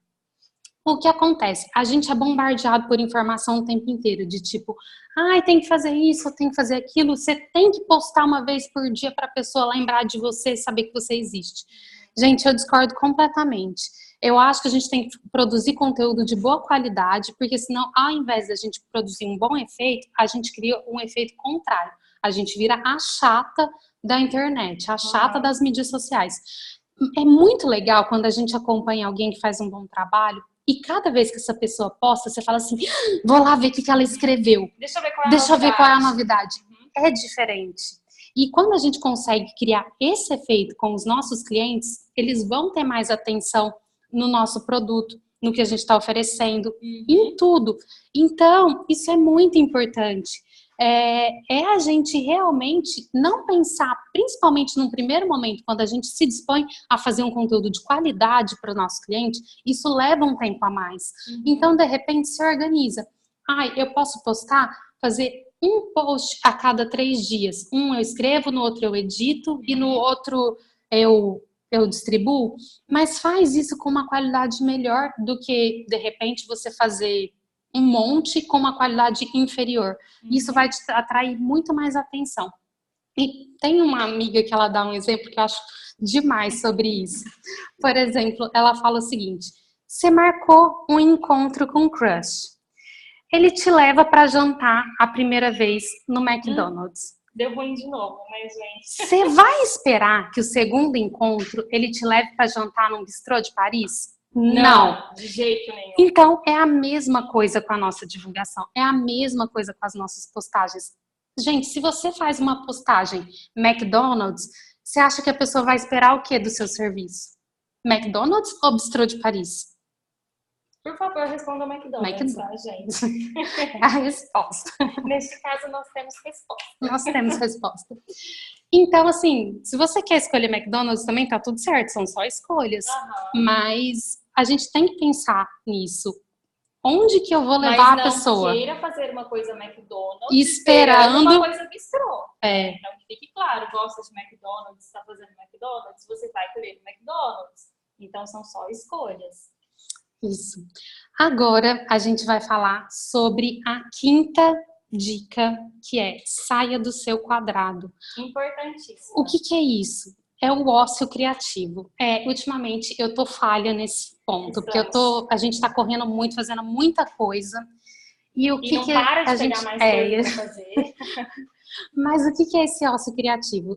Speaker 1: O que acontece? A gente é bombardeado por informação o tempo inteiro, de tipo, tem que fazer isso, tem que fazer aquilo, você tem que postar uma vez por dia para a pessoa lembrar de você, saber que você existe. Gente, eu discordo completamente. Eu acho que a gente tem que produzir conteúdo de boa qualidade, porque senão, ao invés da gente produzir um bom efeito, a gente cria um efeito contrário. A gente vira a chata da internet, a chata das mídias sociais. É muito legal quando a gente acompanha alguém que faz um bom trabalho e cada vez que essa pessoa posta, você fala assim, vou lá ver o que ela escreveu.
Speaker 2: Deixa eu ver qual é a novidade.
Speaker 1: É diferente. E quando a gente consegue criar esse efeito com os nossos clientes, eles vão ter mais atenção no nosso produto, no que a gente está oferecendo, em tudo. Então, isso é muito importante. A gente realmente não pensar, principalmente num primeiro momento, quando a gente se dispõe a fazer um conteúdo de qualidade para o nosso cliente, isso leva um tempo a mais. Então, de repente, se organiza. Eu posso fazer um post a cada 3 dias. Um eu escrevo, no outro eu edito e no outro eu eu distribuo, mas faz isso com uma qualidade melhor do que, de repente, você fazer um monte com uma qualidade inferior. Isso vai te atrair muito mais atenção. E tem uma amiga que ela dá um exemplo que eu acho demais sobre isso. Por exemplo, ela fala o seguinte: você marcou um encontro com o crush. Ele te leva para jantar a primeira vez no McDonald's.
Speaker 2: Deu ruim de novo, né, gente?
Speaker 1: Você vai esperar que o segundo encontro ele te leve para jantar num bistrô de Paris?
Speaker 2: Não, de jeito nenhum.
Speaker 1: Então, é a mesma coisa com a nossa divulgação. É a mesma coisa com as nossas postagens. Gente, se você faz uma postagem McDonald's, você acha que a pessoa vai esperar o quê do seu serviço? McDonald's ou bistrô de Paris?
Speaker 2: Por favor, responda o McDonald's, tá, gente?
Speaker 1: É a resposta.
Speaker 2: Neste caso, nós temos resposta.
Speaker 1: Nós temos resposta. Então, assim, se você quer escolher McDonald's também, tá tudo certo, são só escolhas. Mas a gente tem que pensar nisso. Onde que eu vou levar a pessoa?
Speaker 2: Mas não queira fazer uma coisa McDonald's
Speaker 1: esperando
Speaker 2: uma coisa bistrô.
Speaker 1: É.
Speaker 2: Então, que fique claro, gosta de McDonald's, está fazendo McDonald's, você vai querer McDonald's. Então, são só escolhas.
Speaker 1: Isso. Agora, a gente vai falar sobre a quinta dica, que é saia do seu quadrado.
Speaker 2: Importantíssimo.
Speaker 1: O que é isso? É o ócio criativo. Ultimamente, eu tô falha nesse ponto, porque a gente tá correndo muito, fazendo muita coisa. E
Speaker 2: não para de pegar mais coisa pra fazer.
Speaker 1: Mas o que é esse ócio criativo?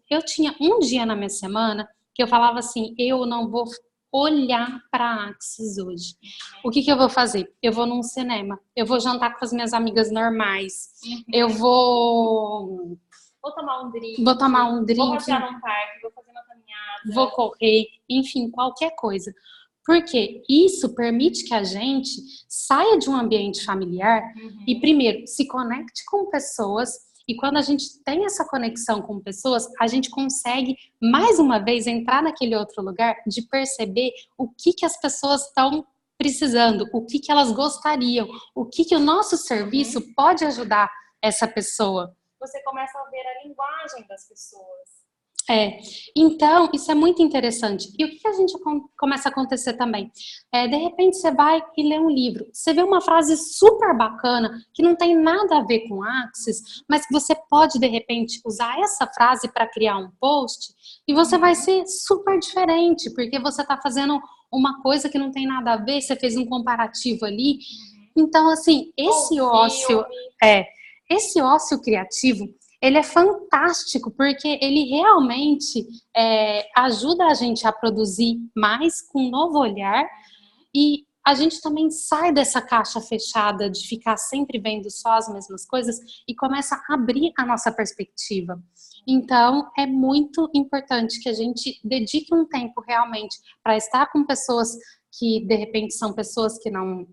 Speaker 1: Eu tinha um dia na minha semana que eu falava assim, eu não vou olhar para a Axis hoje. O que eu vou fazer? Eu vou num cinema, eu vou jantar com as minhas amigas normais, eu vou
Speaker 2: tomar um drink,
Speaker 1: vou
Speaker 2: passear num parque, vou fazer uma caminhada,
Speaker 1: vou correr, enfim, qualquer coisa. Porque isso permite que a gente saia de um ambiente familiar e, primeiro, se conecte com pessoas. E quando a gente tem essa conexão com pessoas, a gente consegue, mais uma vez, entrar naquele outro lugar de perceber o que as pessoas estão precisando, o que elas gostariam, o que o nosso serviço pode ajudar essa pessoa.
Speaker 2: Você começa a ver a linguagem das pessoas.
Speaker 1: Então, isso é muito interessante. E o que a gente começa a acontecer também? De repente, você vai e lê um livro. Você vê uma frase super bacana, que não tem nada a ver com Axis, mas que você pode, de repente, usar essa frase para criar um post e você vai ser super diferente, porque você está fazendo uma coisa que não tem nada a ver, você fez um comparativo ali. Então, assim, esse ócio criativo, ele é fantástico, porque ele realmente ajuda a gente a produzir mais com um novo olhar e a gente também sai dessa caixa fechada de ficar sempre vendo só as mesmas coisas e começa a abrir a nossa perspectiva. Então, é muito importante que a gente dedique um tempo realmente para estar com pessoas que, de repente, são pessoas que não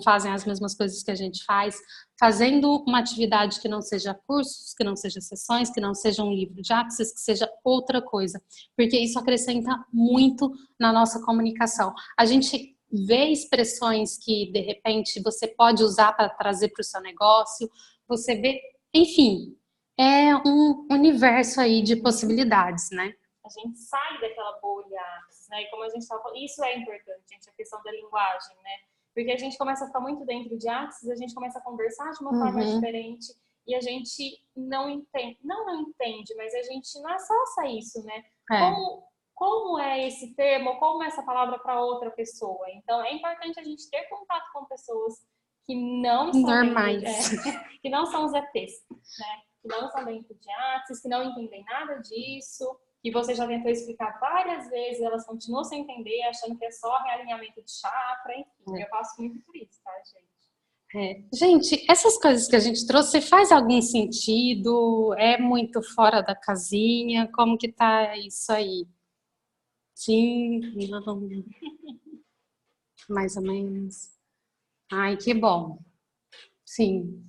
Speaker 1: fazem as mesmas coisas que a gente faz, fazendo uma atividade que não seja cursos, que não seja sessões, que não seja um livro de Axis, que seja outra coisa, porque isso acrescenta muito na nossa comunicação. A gente vê expressões que, de repente, você pode usar para trazer para o seu negócio, você vê, enfim, é um universo aí de possibilidades, né?
Speaker 2: A gente sai daquela bolha Axis, né? E como a gente estava falando, isso é importante, gente, a questão da linguagem, né? Porque a gente começa a ficar muito dentro de Axis, a gente começa a conversar de uma forma diferente e a gente não entende, não entende, mas a gente não acessa isso, né? Como é esse termo, como é essa palavra para outra pessoa? Então, é importante a gente ter contato com pessoas que não são
Speaker 1: normais,
Speaker 2: que não são os ETs, né? Que não são dentro de Axis, que não entendem nada disso. E você já tentou explicar várias vezes, elas continuam sem entender, achando que é só realinhamento de chakra, enfim, eu passo muito por isso, tá, gente?
Speaker 1: Gente, essas coisas que a gente trouxe, faz algum sentido? É muito fora da casinha? Como que tá isso aí? Sim, não, mais ou menos. Ai, que bom. Sim.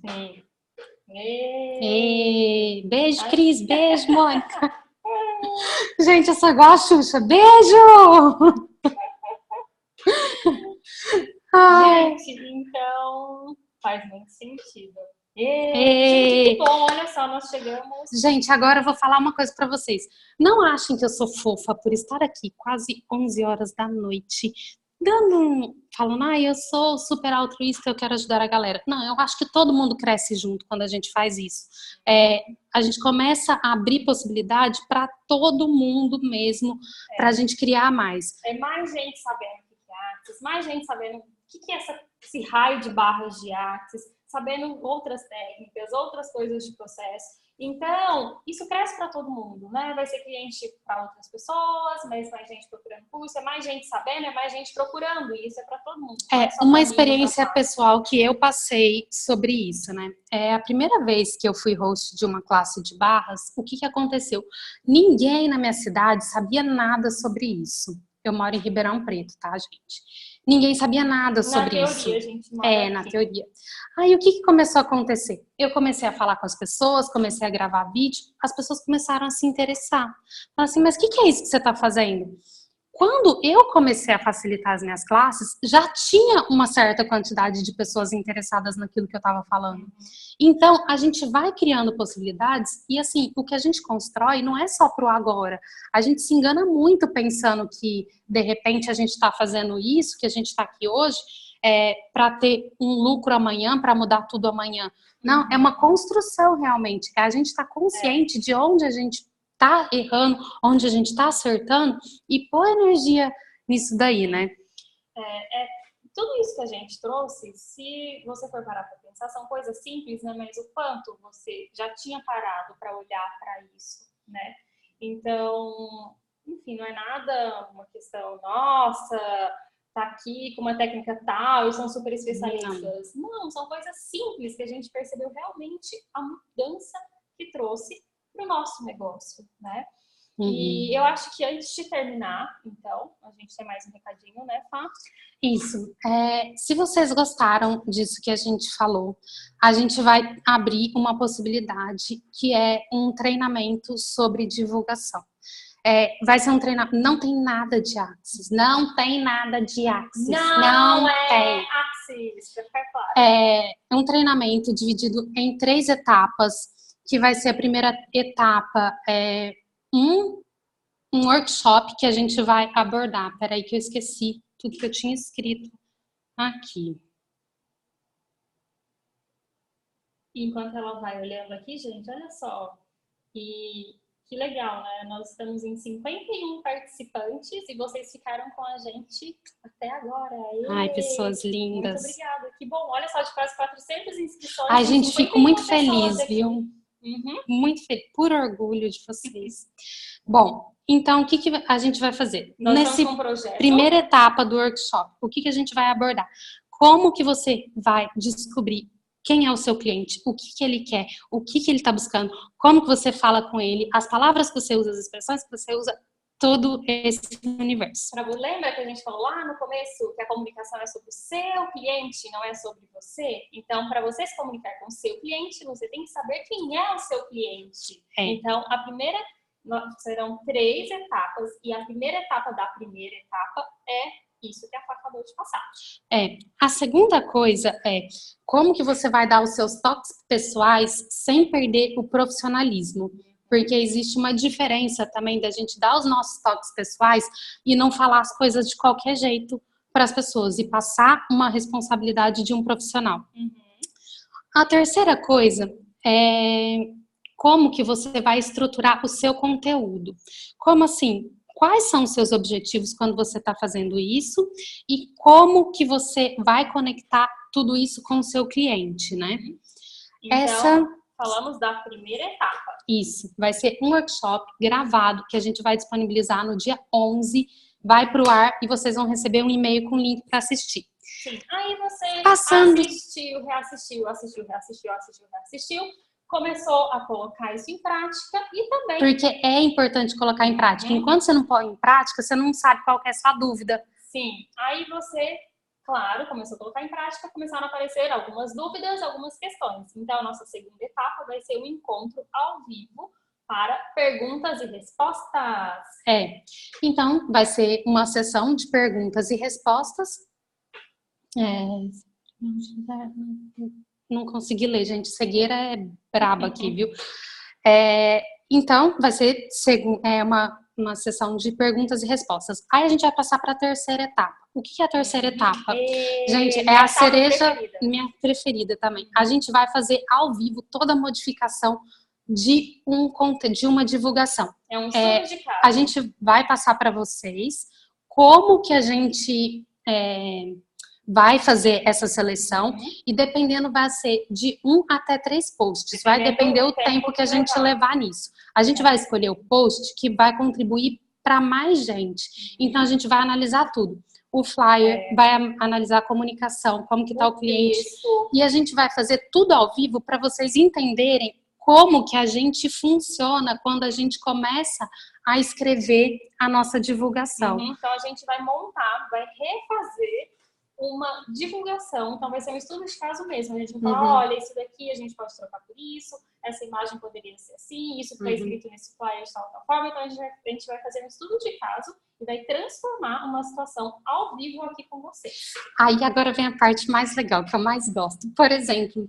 Speaker 1: Beijo, Cris, beijo, Mônica. Gente, eu sou igual a Xuxa. Beijo!
Speaker 2: Gente, então faz muito sentido. Gente, que bom, olha só, nós chegamos.
Speaker 1: Gente, agora eu vou falar uma coisa pra vocês. Não achem que eu sou fofa por estar aqui quase 11 horas da noite, falando, eu sou super altruísta, eu quero ajudar a galera. Não, eu acho que todo mundo cresce junto quando a gente faz isso. A gente começa a abrir possibilidade para todo mundo mesmo, para a gente criar mais.
Speaker 2: É mais gente sabendo o que é Axis, mais gente sabendo o que é esse raio de barras de Axis, sabendo outras técnicas, outras coisas de processo. Então, isso cresce para todo mundo, né? Vai ser cliente para outras pessoas, mas mais gente procurando curso, é mais gente sabendo, é mais gente procurando, e isso é para todo mundo.
Speaker 1: Uma experiência pessoal que eu passei sobre isso, né? É a primeira vez que eu fui host de uma classe de barras, o que aconteceu? Ninguém na minha cidade sabia nada sobre isso. Eu moro em Ribeirão Preto, tá, gente? Ninguém sabia nada sobre isso.
Speaker 2: Na teoria, a gente mora
Speaker 1: na teoria. Aí o que começou a acontecer? Eu comecei a falar com as pessoas, comecei a gravar vídeo, as pessoas começaram a se interessar. Falaram assim, mas o que é isso que você está fazendo? Quando eu comecei a facilitar as minhas classes, já tinha uma certa quantidade de pessoas interessadas naquilo que eu estava falando. Então, a gente vai criando possibilidades e, assim, o que a gente constrói não é só pro agora. A gente se engana muito pensando que, de repente, a gente está fazendo isso, que a gente está aqui hoje, para ter um lucro amanhã, para mudar tudo amanhã. Não, é uma construção realmente. A gente está consciente de onde a gente tá errando, onde a gente tá acertando e pôr energia nisso daí, né?
Speaker 2: Tudo isso que a gente trouxe, se você for parar para pensar, são coisas simples, né? Mas o quanto você já tinha parado para olhar para isso, né? Então, enfim, não é nada uma questão, nossa, tá aqui com uma técnica tal e são super especialistas. Não, são coisas simples que a gente percebeu realmente a mudança que trouxe para o nosso negócio, né? E eu acho que antes de terminar, então, a gente tem mais um recadinho, né, Fá?
Speaker 1: Isso. Se vocês gostaram disso que a gente falou, a gente vai abrir uma possibilidade que é um treinamento sobre divulgação. Vai ser um treinamento, não tem nada de Axis, não tem nada de Axis,
Speaker 2: não tem Axis, pra ficar claro.
Speaker 1: É um treinamento dividido em 3 etapas, que vai ser a primeira etapa, um workshop que a gente vai abordar. Peraí que eu esqueci tudo que eu tinha escrito aqui.
Speaker 2: Enquanto ela vai olhando aqui, gente, olha só. E que legal, né? Nós estamos em 51 participantes e vocês ficaram com a gente até agora.
Speaker 1: Ai, pessoas lindas.
Speaker 2: Muito obrigada. Que bom. Olha só, de quase 400 inscrições.
Speaker 1: Ai, gente, fico muito feliz, viu? Muito feliz. Por orgulho de vocês. Bom, então, o que a gente vai fazer?
Speaker 2: Nessa um projeto.
Speaker 1: Primeira etapa do workshop, o que a gente vai abordar? Como que você vai descobrir quem é o seu cliente, o que ele quer, o que ele está buscando, como que você fala com ele, as palavras que você usa, as expressões que você usa, todo esse universo.
Speaker 2: Lembra que a gente falou lá no começo que a comunicação é sobre o seu cliente, não é sobre você? Então, para você se comunicar com o seu cliente, você tem que saber quem é o seu cliente. Então, serão 3 etapas e a primeira etapa da primeira etapa é isso que a Fá acabou de passar.
Speaker 1: A segunda coisa é como que você vai dar os seus toques pessoais sem perder o profissionalismo. Porque existe uma diferença também da gente dar os nossos toques pessoais e não falar as coisas de qualquer jeito para as pessoas e passar uma responsabilidade de um profissional. A terceira coisa é como que você vai estruturar o seu conteúdo. Como assim? Quais são os seus objetivos quando você está fazendo isso e como que você vai conectar tudo isso com o seu cliente, né?
Speaker 2: Então, falamos da primeira etapa.
Speaker 1: Isso, vai ser um workshop gravado que a gente vai disponibilizar no dia 11, vai para o ar e vocês vão receber um e-mail com link para assistir.
Speaker 2: Sim, aí você assistiu, reassistiu, começou a colocar isso em prática e também...
Speaker 1: Porque é importante colocar em prática. Enquanto você não põe em prática, você não sabe qual que é a sua dúvida.
Speaker 2: Sim, aí você, claro, começou a colocar em prática, começaram a aparecer algumas dúvidas, algumas questões. Então, a nossa segunda etapa vai ser um encontro ao vivo para perguntas e respostas.
Speaker 1: Então, vai ser uma sessão de perguntas e respostas. não consegui ler, gente. Cegueira é braba aqui, viu? Então, vai ser uma sessão de perguntas e respostas. Aí a gente vai passar para a terceira etapa. O que é a terceira etapa? Gente, é a cereja, minha preferida também. A gente vai fazer ao vivo toda a modificação de uma divulgação.
Speaker 2: É um estudo de caso.
Speaker 1: A gente vai passar para vocês como que a gente vai fazer essa seleção e dependendo vai ser de 1 até 3 posts. Vai depender o tempo que a gente levar nisso. A gente vai escolher o post que vai contribuir para mais gente. Então a gente vai analisar tudo. O flyer, vai analisar a comunicação, como que tá o cliente. E a gente vai fazer tudo ao vivo para vocês entenderem como que a gente funciona quando a gente começa a escrever a nossa divulgação.
Speaker 2: Então a gente vai montar, vai refazer uma divulgação, então vai ser um estudo de caso mesmo. A gente vai falar, olha, isso daqui a gente pode trocar por isso, essa imagem poderia ser assim, isso está escrito nesse flyer de tal forma. Então a gente vai fazer um estudo de caso e vai transformar uma situação ao vivo aqui com vocês.
Speaker 1: Aí agora vem a parte mais legal, que eu mais gosto. Por exemplo,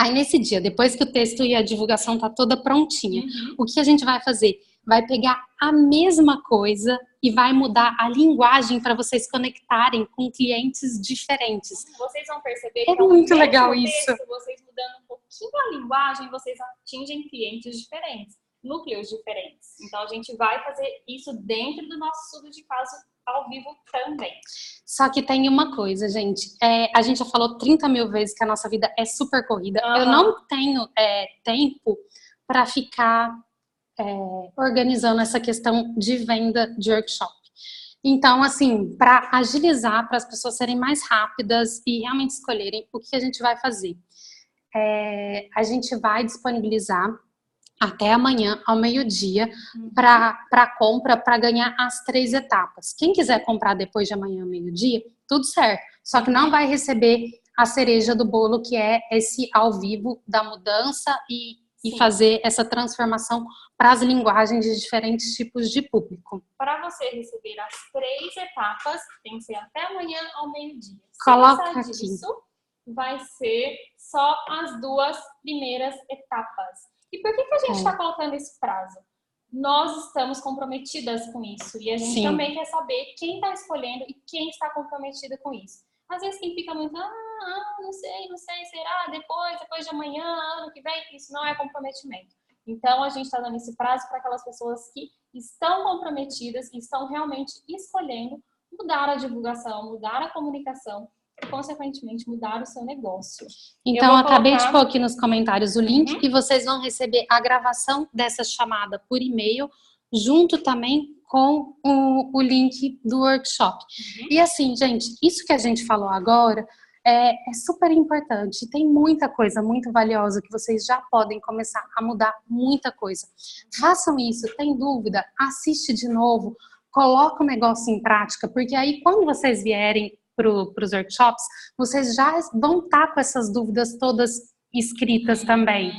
Speaker 1: aí nesse dia, depois que o texto e a divulgação tá toda prontinha, o que a gente vai fazer? Vai pegar a mesma coisa e vai mudar a linguagem para vocês conectarem com clientes diferentes.
Speaker 2: Vocês vão perceber
Speaker 1: que é muito legal isso.
Speaker 2: Vocês mudando um pouquinho a linguagem, vocês atingem clientes diferentes, núcleos diferentes. Então a gente vai fazer isso dentro do nosso estudo de caso ao vivo também.
Speaker 1: Só que tem uma coisa, gente. A gente já falou 30 mil vezes que a nossa vida é super corrida. Eu não tenho tempo para ficar organizando essa questão de venda de workshop. Então, assim, para agilizar, para as pessoas serem mais rápidas e realmente escolherem o que a gente vai fazer. A gente vai disponibilizar até amanhã, ao meio-dia, para compra, para ganhar as 3 etapas. Quem quiser comprar depois de amanhã, ao meio-dia, tudo certo. Só que não vai receber a cereja do bolo, que é esse ao vivo da mudança e fazer essa transformação para as linguagens de diferentes tipos de público.
Speaker 2: Para você receber as 3 etapas, tem que ser até amanhã ao meio-dia.
Speaker 1: Coloca aqui.
Speaker 2: Disso, vai ser só as 2 primeiras etapas. E por que a gente está colocando esse prazo? Nós estamos comprometidas com isso. E a gente também quer saber quem está escolhendo e quem está comprometida com isso. Às vezes quem fica muito, não sei, será? Depois de amanhã, ano que vem, isso não é comprometimento. Então a gente está dando esse prazo para aquelas pessoas que estão comprometidas e estão realmente escolhendo mudar a divulgação, mudar a comunicação e, consequentemente, mudar o seu negócio.
Speaker 1: Então, eu acabei de pôr aqui nos comentários o link e vocês vão receber a gravação dessa chamada por e-mail, junto também com o link do workshop. E assim, gente, isso que a gente falou agora é super importante. Tem muita coisa muito valiosa que vocês já podem começar a mudar muita coisa. Façam isso, tem dúvida? Assiste de novo, coloca o negócio em prática, porque aí quando vocês vierem para os workshops, vocês já vão estar com essas dúvidas todas escritas também.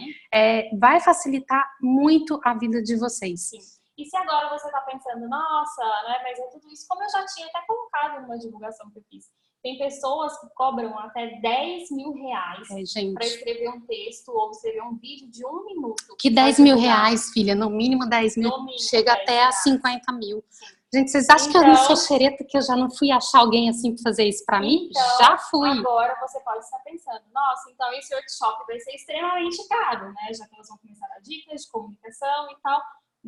Speaker 1: Vai facilitar muito a vida de vocês.
Speaker 2: Sim. E se agora você está pensando, nossa, né, mas é tudo isso, como eu já tinha até colocado numa divulgação que eu fiz. Tem pessoas que cobram até 10 mil reais para escrever um texto ou escrever um vídeo de 1 minuto.
Speaker 1: Que 10 mil reais, filha, no mínimo 10 mil, chega até a 50 mil. Gente, vocês acham que eu não sou xereta, que eu já não fui achar alguém assim para fazer isso para mim? Já fui.
Speaker 2: Agora você pode estar pensando, nossa, então esse workshop vai ser extremamente caro, né? Já que elas vão começar a dicas de comunicação e tal.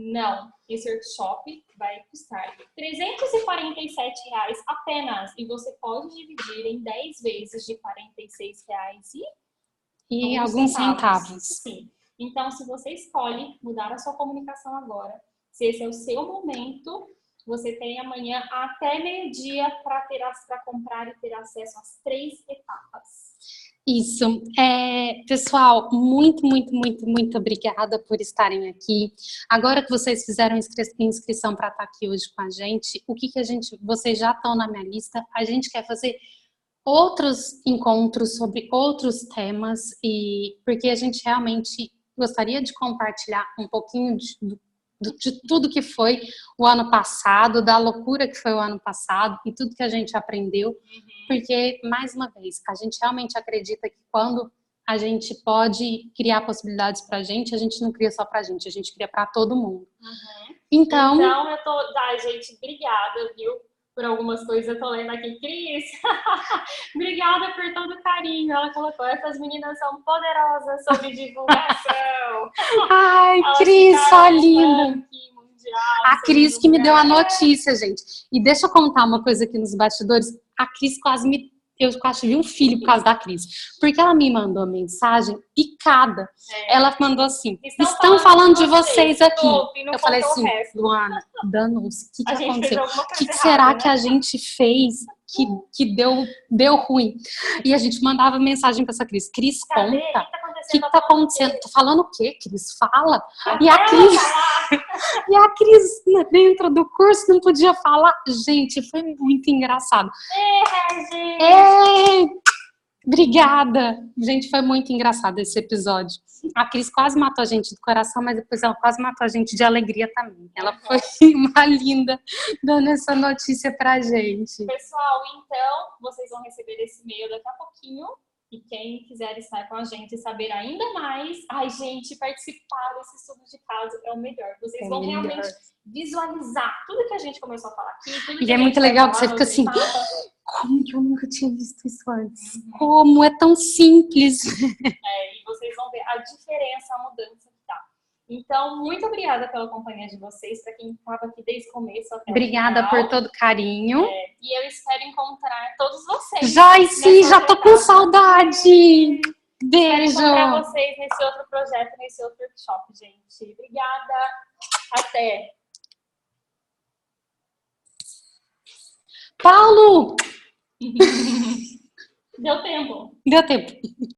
Speaker 2: Não, esse workshop vai custar R$ 347 apenas. E você pode dividir em 10 vezes de R$ 46
Speaker 1: e alguns centavos.
Speaker 2: Sim. Então, se você escolhe mudar a sua comunicação agora, se esse é o seu momento, você tem amanhã até meio-dia para comprar e ter acesso às 3 etapas.
Speaker 1: Isso. Pessoal, muito obrigada por estarem aqui. Agora que vocês fizeram inscrição para estar aqui hoje com a gente, vocês já estão na minha lista, a gente quer fazer outros encontros sobre outros temas, porque a gente realmente gostaria de compartilhar um pouquinho de tudo que foi o ano passado, da loucura que foi o ano passado e tudo que a gente aprendeu, porque, mais uma vez, a gente realmente acredita que quando a gente pode criar possibilidades pra gente, a gente não cria só pra gente, a gente cria pra todo mundo. Então
Speaker 2: eu tô... Ai, gente, obrigada, viu? Por algumas coisas, eu tô lendo aqui, Cris. Obrigada por todo o carinho. Ela colocou, essas meninas são poderosas sobre divulgação.
Speaker 1: Ai,
Speaker 2: Elas
Speaker 1: Cris, só
Speaker 2: ficaram no
Speaker 1: linda.
Speaker 2: ranking mundial
Speaker 1: A
Speaker 2: sobre
Speaker 1: Cris que me deu a
Speaker 2: divulgação.
Speaker 1: notícia, gente. E deixa eu contar uma coisa aqui nos bastidores. A Cris eu quase vi um filho por causa da Cris. Porque ela me mandou mensagem picada. Ela mandou assim, estão falando de vocês aqui. Eu falei assim, Luana, danos, o que aconteceu? O que será que a gente fez que deu ruim? E a gente mandava mensagem pra essa Cris. Cris, conta. O que tá acontecendo? Tô falando o quê, Cris? Fala. E a Cris dentro do curso não podia falar. Gente, foi muito engraçado. Obrigada. Gente, foi muito engraçado esse episódio. A Cris quase matou a gente do coração, mas depois ela quase matou a gente de alegria também. Ela foi uma linda dando essa notícia pra gente.
Speaker 2: Pessoal, então, vocês vão receber esse e-mail daqui a pouquinho. E quem quiser estar com a gente e saber ainda mais, ai, gente, participar desse estudo de caso é o melhor. Vocês vão realmente visualizar tudo que a gente começou a falar aqui. Tudo que
Speaker 1: é muito legal que você fica assim, como que eu nunca tinha visto isso antes? Como é tão simples.
Speaker 2: E vocês vão ver a diferença, a mudança que tá. Então, muito obrigada pela companhia de vocês, para quem estava aqui desde o começo até
Speaker 1: Obrigada por todo o carinho.
Speaker 2: E eu espero encontrar todos vocês.
Speaker 1: Joyce, já tô com saudade. Beijo.
Speaker 2: Espero encontrar vocês nesse outro projeto, nesse outro workshop, gente. Obrigada. Até.
Speaker 1: Paulo!
Speaker 2: Deu tempo.
Speaker 1: Deu tempo.